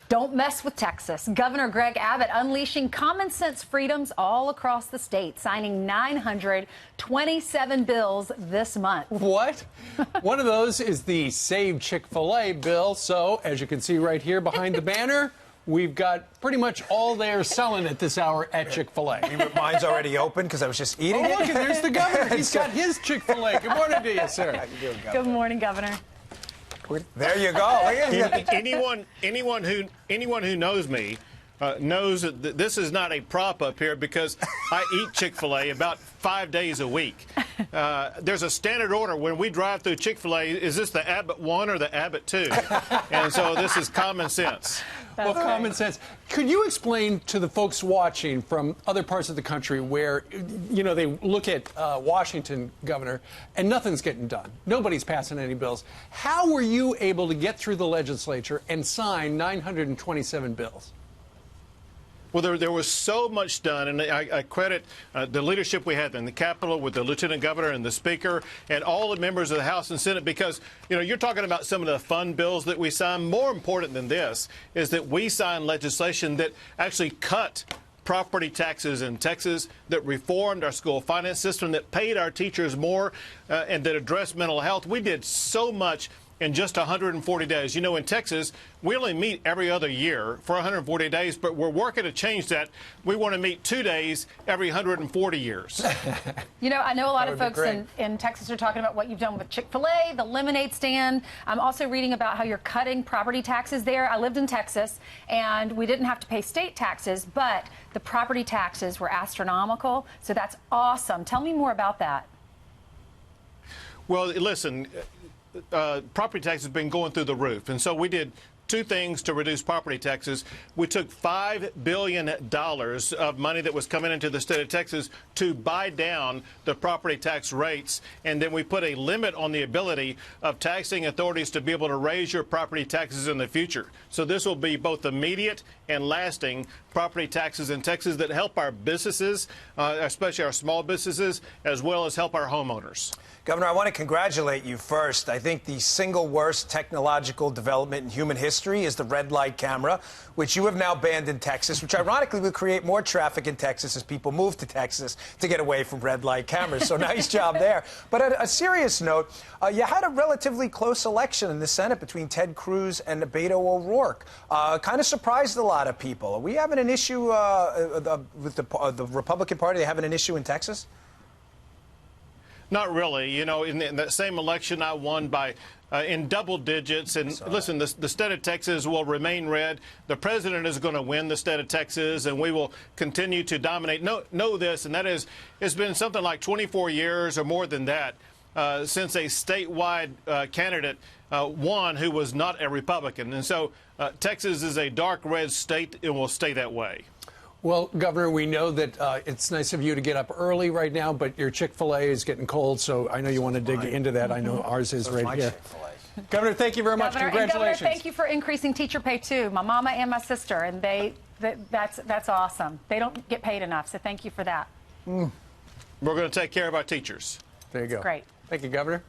Don't mess with Texas. Governor Greg Abbott unleashing common sense freedoms all across the state, signing 927 bills this month. What? One of those is the Save Chick-fil-A bill. So, as you can see right here behind the banner, we've got pretty much all they're selling at this hour at Chick-fil-A. Mine's already open because I was just eating it. Oh, look, and there's the governor. He's got his Chick-fil-A. Good morning to you, sir. How you doing, Governor? Good morning, Governor. There you go. Anyone who knows me knows that this is not a prop up here because I eat Chick-fil-A about 5 days a week. There's a standard order when we drive through Chick-fil-A. Is this the Abbott 1 or the Abbott 2? And so this is common sense. Well, common sense. Could you explain to the folks watching from other parts of the country where, you know, they look at Washington, Governor, and nothing's getting done? Nobody's passing any bills. How were you able to get through the legislature and sign 927 bills? Well, there was so much done, and I credit the leadership we had in the Capitol with the Lieutenant Governor and the Speaker and all the members of the House and Senate because, you know, you're talking about some of the fun bills that we signed. More important than this is that we signed legislation that actually cut property taxes in Texas, that reformed our school finance system, that paid our teachers more, and that addressed mental health. We did so much in just 140 days. You know, in Texas, we only meet every other year for 140 days, but we're working to change that. We want to meet 2 days every 140 years. You know, I know a lot of folks in Texas are talking about what you've done with Chick-fil-A, the lemonade stand. I'm also reading about how you're cutting property taxes there. I lived in Texas, and we didn't have to pay state taxes, but the property taxes were astronomical, so that's awesome. Tell me more about that. Well, listen, property taxes have been going through the roof. And so we did two things to reduce property taxes. We took $5 billion of money that was coming into the state of Texas to buy down the property tax rates. And then we put a limit on the ability of taxing authorities to be able to raise your property taxes in the future. So this will be both immediate and lasting property taxes in Texas that help our businesses, especially our small businesses, as well as help our homeowners. Governor, I want to congratulate you first. I think the single worst technological development in human history is the red light camera, which you have now banned in Texas, which ironically will create more traffic in Texas as people move to Texas to get away from red light cameras. So nice job there. But on a serious note, you had a relatively close election in the Senate between Ted Cruz and Beto O'Rourke. Kind of surprised a lot of people. Are we having an issue with the Republican Party? Are they having an issue in Texas? Not really. You know, in that same election, I won by in double digits. And listen, the state of Texas will remain red. The president is going to win the state of Texas, and we will continue to dominate. Know this, and that is, it's been something like 24 years or more than that since a statewide candidate won who was not a Republican. And so Texas is a dark red state and will stay that way. Well, Governor, we know that it's nice of you to get up early right now, but your Chick-fil-A is getting cold, so I know you want to dig into that. I know ours is right here. Governor, thank you very much. Congratulations. Governor, thank you for increasing teacher pay, too. My mama and my sister, and that's awesome. They don't get paid enough, so thank you for that. We're going to take care of our teachers. There you go. Great. Thank you, Governor.